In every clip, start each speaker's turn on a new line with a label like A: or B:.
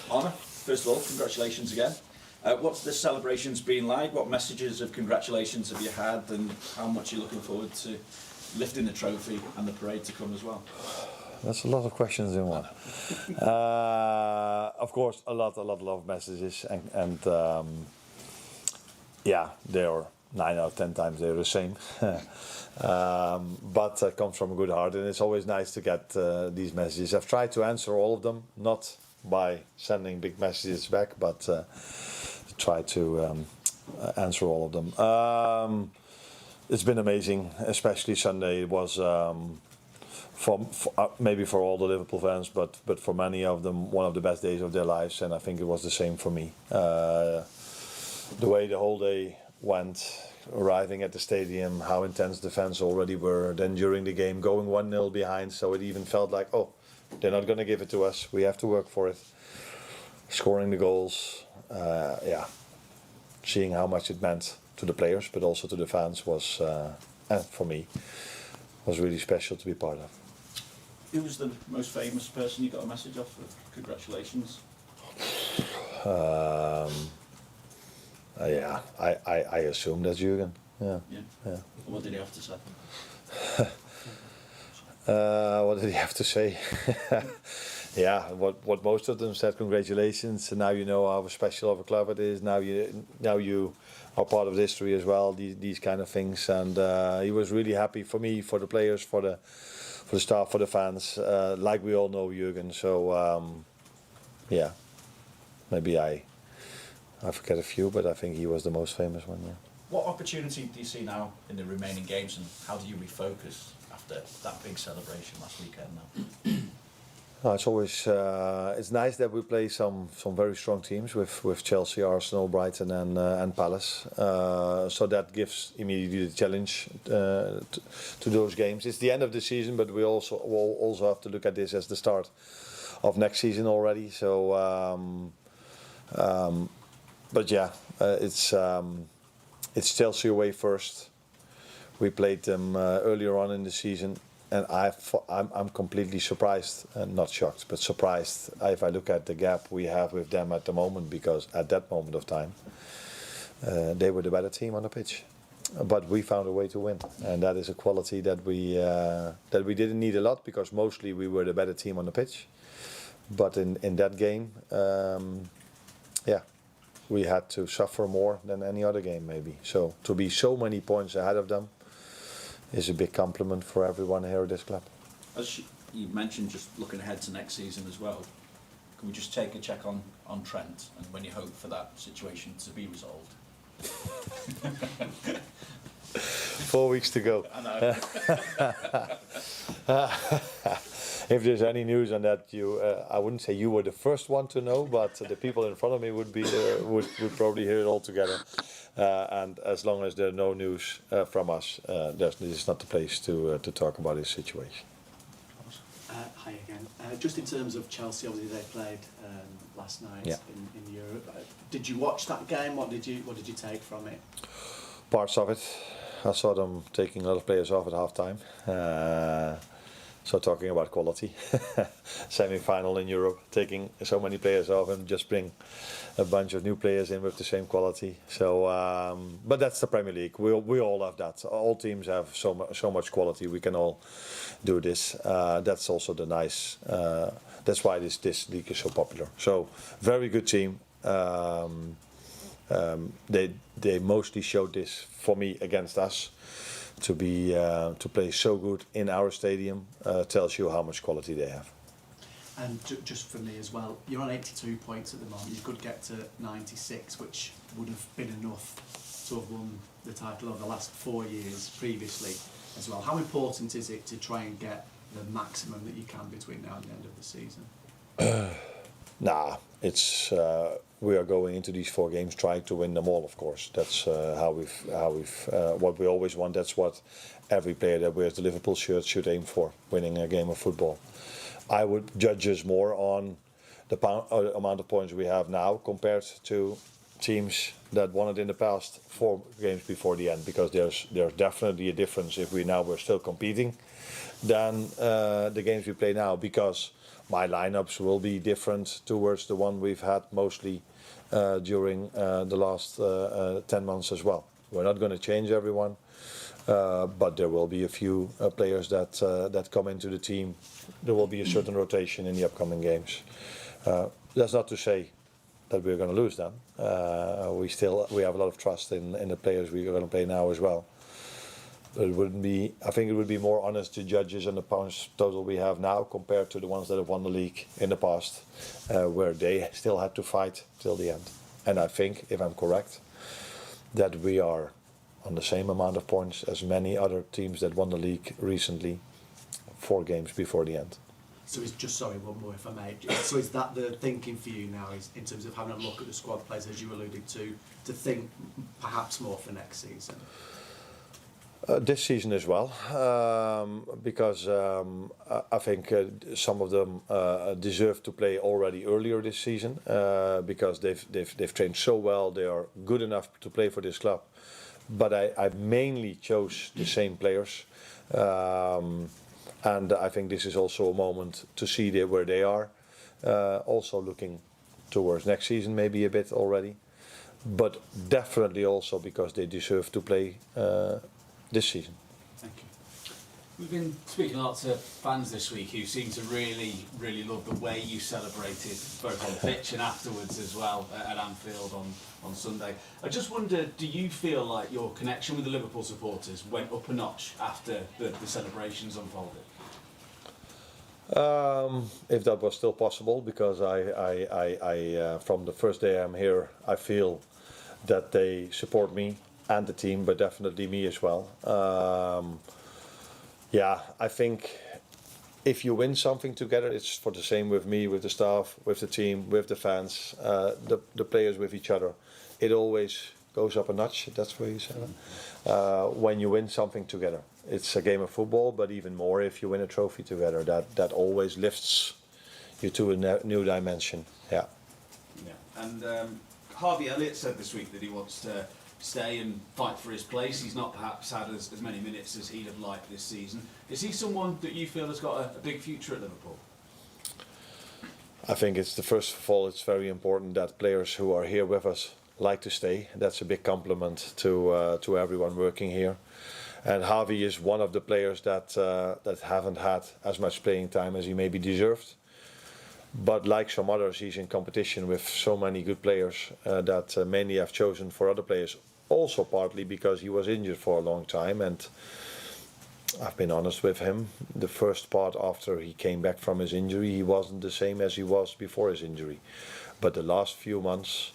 A: Arne, first of all, congratulations again. What's the celebrations been like? What messages of congratulations have you had, and how much are you looking forward to lifting the trophy and the parade to come as well?
B: That's a lot of questions in one. Of course, a lot of messages, and yeah, they are 9 out of 10 times they're the same. But it comes from a good heart, and it's always nice to get these messages. I've tried to answer all of them, not by sending big messages back, but try to answer all of them. It's been amazing, especially Sunday. It was maybe for all the Liverpool fans, but for many of them, one of the best days of their lives, and I think it was the same for me. The way the whole day went, arriving at the stadium, how intense the fans already were, then during the game going 1-0 behind, so it even felt like, oh, they're not going to give it to us, we have to work for it. Scoring the goals, seeing how much it meant to the players, but also to the fans was, and for me, was really special to be part of.
A: Who was the most famous person you got a message off of? Congratulations. I assume that's Jurgen. Yeah. What did he have to say?
B: What did he have to say? Yeah, what most of them said, congratulations. Now you know how special of a club it is. Now you are part of the history as well. These kind of things, and he was really happy for me, for the players, for the staff, for the fans. Like we all know Jurgen, so yeah, maybe I forget a few, but I think he was the most famous one. Yeah.
A: What opportunity do you see now in the remaining games, and how do you refocus after that big celebration last weekend now?
B: It's always it's nice that we play some very strong teams with Chelsea, Arsenal, Brighton, and Palace. So that gives immediately the challenge to those games. It's the end of the season, but we'll also have to look at this as the start of next season already. So, but yeah, it's Chelsea away first. We played them earlier on in the season. And I'm completely surprised, not shocked, but surprised if I look at the gap we have with them at the moment, because at that moment of time, they were the better team on the pitch. But we found a way to win, and that is a quality that we didn't need a lot, because mostly we were the better team on the pitch. But in that game, we had to suffer more than any other game maybe. So to be so many points ahead of them is a big compliment for everyone here at this club.
A: As you mentioned, just looking ahead to next season as well, can we just take a check on Trent and when you hope for that situation to be resolved?
B: 4 weeks to go.
A: I know.
B: If there's any news on that, I wouldn't say you were the first one to know, but the people in front of me would probably hear it all together. And as long as there are no news from us, this is not the place to talk about this situation.
C: Hi again. Just in terms of Chelsea, obviously they played last night in Europe. Did you watch that game? What did you take from it?
B: Parts of it. I saw them taking a lot of players off at half time. So talking about quality, semi-final in Europe, taking so many players off and just bring a bunch of new players in with the same quality. So, but that's the Premier League. We all have that. All teams have so much quality. We can all do this. That's also the nice. That's why this league is so popular. So very good team. They mostly showed this for me against us. To play so good in our stadium tells you how much quality they have.
C: And just for me as well, you're on 82 points at the moment. You could get to 96, which would have been enough to have won the title over the last 4 years previously as well. How important is it to try and get the maximum that you can between now and the end of the season?
B: It's we are going into these 4 games trying to win them all. Of course, that's how we've what we always want. That's what every player that wears the Liverpool shirt should aim for: winning a game of football. I would judge us more on the amount of points we have now compared to teams that won it in the past 4 games before the end, because there's definitely a difference if we're still competing than the games we play now, because my lineups will be different towards the one we've had mostly during the last 10 months as well. We're not going to change everyone, but there will be a few players that come into the team. There will be a certain rotation in the upcoming games. That's not to say that we're going to lose them. We have a lot of trust in the players we're going to play now as well. But I think it would be more honest to judges on the points total we have now compared to the ones that have won the league in the past, where they still had to fight till the end. And I think, if I'm correct, that we are on the same amount of points as many other teams that won the league recently, 4 games before the end.
C: So it's just, sorry, one more if I may. So is that the thinking for you now, is in terms of having a look at the squad players, as you alluded to think perhaps more for next season?
B: This season as well, because I think some of them deserve to play already earlier this season, because they've trained so well. They are good enough to play for this club. But I mainly chose the same players, and I think this is also a moment to see where they are. Also looking towards next season, maybe a bit already, but definitely also because they deserve to play this season.
D: Thank you. We've been speaking a lot to fans this week who seem to really love the way you celebrated, both on pitch and afterwards as well at Anfield on Sunday. I just wonder, do you feel like your connection with the Liverpool supporters went up a notch after the celebrations unfolded?
B: If that was still possible, because I from the first day I'm here, I feel that they support me and the team, but definitely me as well. Yeah, I think if you win something together, it's for the same with me, with the staff, with the team, with the fans, the players, with each other. It always goes up a notch. That's what you said. When you win something together, it's a game of football, but even more if you win a trophy together. That always lifts you to a new dimension. Yeah.
D: Yeah. And Harvey Elliott said this week that he wants to stay and fight for his place. He's not perhaps had as many minutes as he'd have liked this season. Is he someone that you feel has got a big future at Liverpool?
B: I think first of all, it's very important that players who are here with us like to stay. That's a big compliment to everyone working here. And Harvey is one of the players that haven't had as much playing time as he maybe deserved. But like some others, he's in competition with so many good players that many have chosen for other players. Also partly because he was injured for a long time, and I've been honest with him. The first part after he came back from his injury, he wasn't the same as he was before his injury. But the last few months,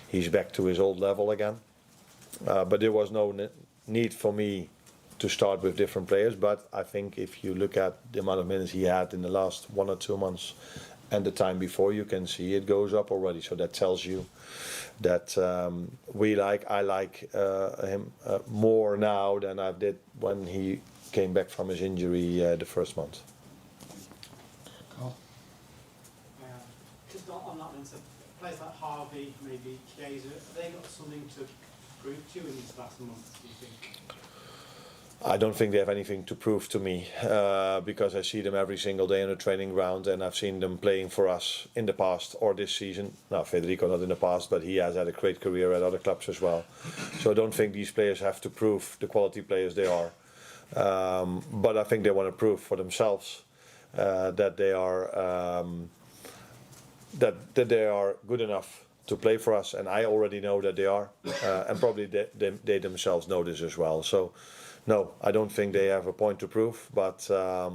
B: he's back to his old level again. But there was no need for me to start with different players. But I think if you look at the amount of minutes he had in the last 1 or 2 months and the time before, you can see it goes up already. So that tells you that I like him more now than I did when he came back from his injury the first month.
E: Just on that one, so players like Harvey, maybe Chiesa, have they got something to prove to you in these last months, do you think?
B: I don't think they have anything to prove to me, because I see them every single day on the training ground, and I've seen them playing for us in the past or this season. Now, Federico not in the past, but he has had a great career at other clubs as well. So I don't think these players have to prove the quality players they are. But I think they want to prove for themselves that they are that they are good enough to play for us, and I already know that they are, and probably they themselves know this as well. So. No, I don't think they have a point to prove, but I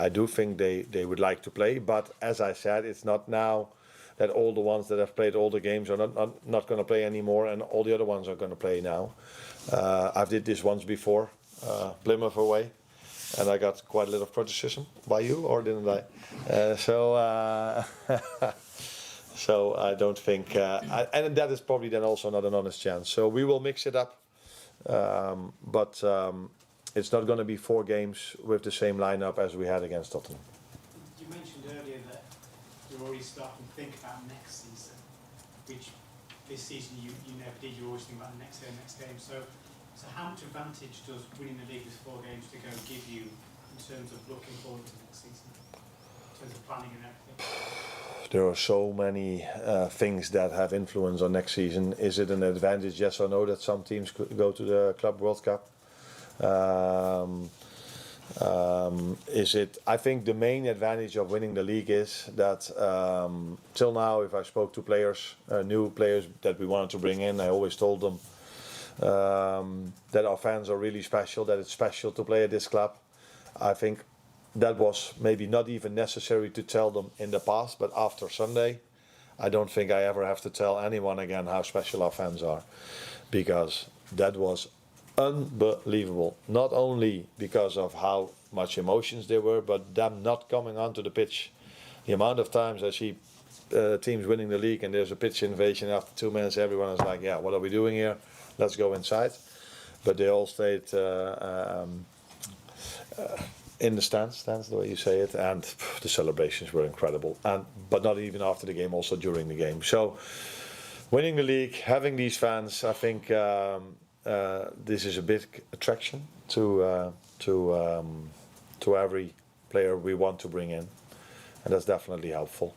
B: do think they would like to play. But as I said, it's not now that all the ones that have played all the games are not going to play anymore, and all the other ones are going to play now. I did this once before, Plymouth away, and I got quite a little criticism by you, or didn't I? So I don't think, and that is probably then also not an honest chance. So we will mix it up. But it's not going to be 4 games with the same lineup as we had against Tottenham.
E: You mentioned earlier that you're already starting to think about next season. which this season you never did. You always think about the next game. So how much advantage does winning the league with 4 games to go give you in terms of looking forward to next season, in terms of planning and everything?
B: There are so many things that have influence on next season. Is it an advantage, yes or no, that some teams could go to the Club World Cup? Is it? I think the main advantage of winning the league is that till now, if I spoke to players, new players that we wanted to bring in, I always told them that our fans are really special, that it's special to play at this club. I think that was maybe not even necessary to tell them in the past, but after Sunday, I don't think I ever have to tell anyone again how special our fans are, because that was unbelievable. Not only because of how much emotions there were, but them not coming onto the pitch. The amount of times I see teams winning the league and there's a pitch invasion after 2 minutes, everyone is like, yeah, what are we doing here? Let's go inside. But they all stayed in the stands, the way you say it, and the celebrations were incredible. But not even after the game, also during the game. So winning the league, having these fans, I think this is a big attraction to every player we want to bring in, and that's definitely helpful.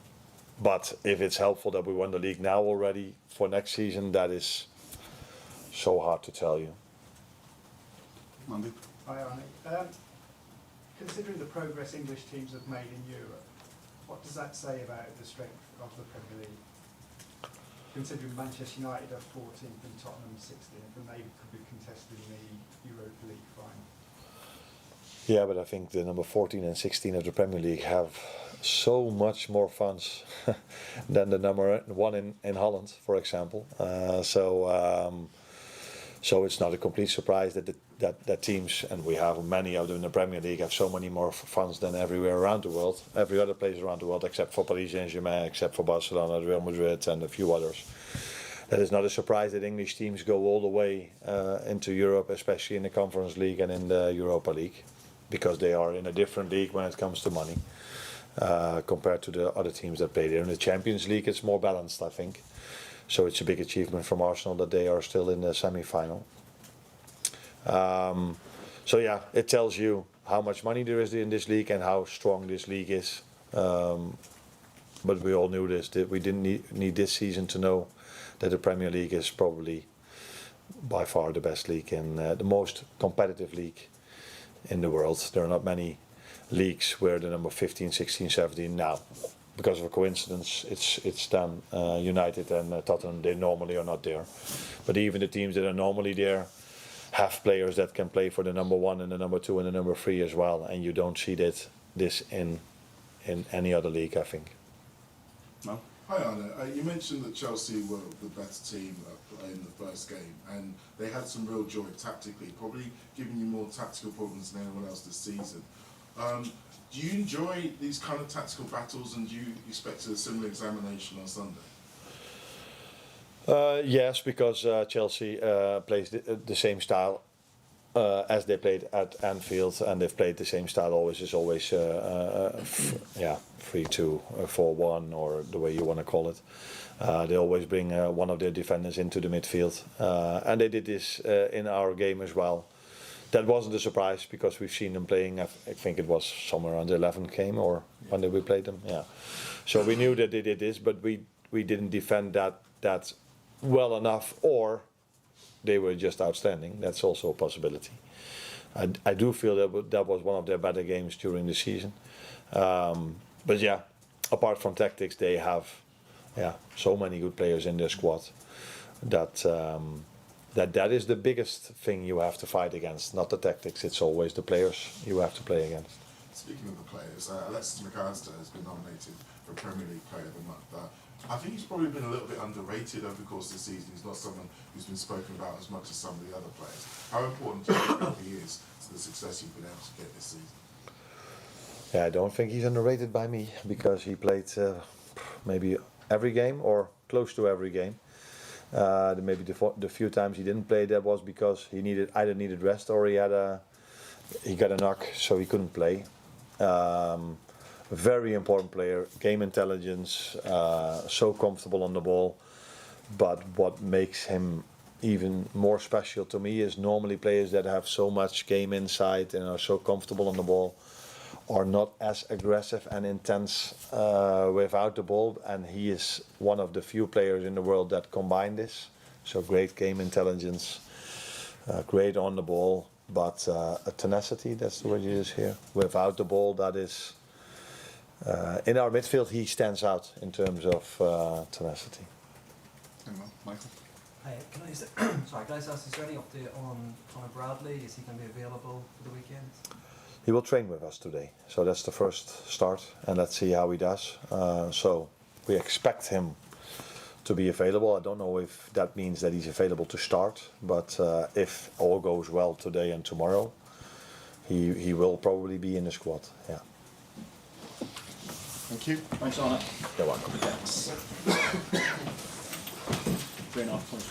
B: But if it's helpful that we won the league now already for next season, that is so hard to tell you.
F: Mandy?
G: Hi, Arne. Considering the progress English teams have made in Europe, what does that say about the strength of the Premier League? Considering Manchester United are 14th and Tottenham 16th, and they could be contesting the Europa League final.
B: Yeah, but I think the number 14 and 16 of the Premier League have so much more funds than the number 1 in Holland, for example. So it's not a complete surprise that teams, and we have many of them in the Premier League, have so many more funds than everywhere around the world, every other place around the world, except for Paris Saint-Germain, except for Barcelona, Real Madrid, and a few others. That is not a surprise that English teams go all the way into Europe, especially in the Conference League and in the Europa League, because they are in a different league when it comes to money compared to the other teams that play there. In the Champions League, it's more balanced, I think. So it's a big achievement from Arsenal that they are still in the semi-final. So yeah, it tells you how much money there is in this league and how strong this league is. But we all knew this, that we didn't need this season to know that the Premier League is probably by far the best league and the most competitive league in the world. There are not many leagues where the number 15, 16, 17 now, because of a coincidence, it's done. United and Tottenham, they normally are not there. But even the teams that are normally there have players that can play for the number 1 and the number 2 and the number 3 as well. And you don't see this in any other league, I think.
F: No?
H: Hi Arne, you mentioned that Chelsea were the better team in the first game, and they had some real joy tactically, probably giving you more tactical problems than anyone else this season. Do you enjoy these kind of tactical battles, and do you expect a similar examination on Sunday?
B: Yes, because Chelsea plays the same style as they played at Anfield, and they've played the same style always. It's always 3-2, 4-1, or the way you want to call it. They always bring one of their defenders into the midfield, and they did this in our game as well. That wasn't a surprise because we've seen them playing. I think it was somewhere around the 11th game, or when did we play them? Yeah. So we knew that they did this, but we didn't defend that well enough, or they were just outstanding. That's also a possibility. I do feel that was one of their better games during the season. But yeah, apart from tactics, they have so many good players in their squad that is the biggest thing you have to fight against, not the tactics. It's always the players you have to play against.
H: Speaking of the players, Mac Allister has been nominated for Premier League Player of the Month. I think he's probably been a little bit underrated over the course of the season. He's not someone who's been spoken about as much as some of the other players. How important do you think he is to the success you've been able to get this season?
B: Yeah, I don't think he's underrated by me, because he played maybe every game or close to every game. Maybe the few times he didn't play, that was because he either needed rest or he got a knock, so he couldn't play. Very important player, game intelligence, so comfortable on the ball. But what makes him even more special to me is normally players that have so much game insight and are so comfortable on the ball are not as aggressive and intense without the ball, and he is one of the few players in the world that combine this. So great game intelligence, great on the ball, but a tenacity, that's the word you use here. Without the ball, that is, in our midfield he stands out in terms of tenacity.
F: Hang on, Michael.
I: Hi, can I just, sorry, can I just ask, is there any update on Conor Bradley? Is he going to be available for the weekend?
B: He will train with us today, so that's the first start, and let's see how he does. So we expect him to be available. I don't know if that means that he's available to start, but if all goes well today and tomorrow, he will probably be in the squad. Yeah.
F: Thank you.
A: Thanks, Arne.
B: You're welcome.
A: 3.5 points.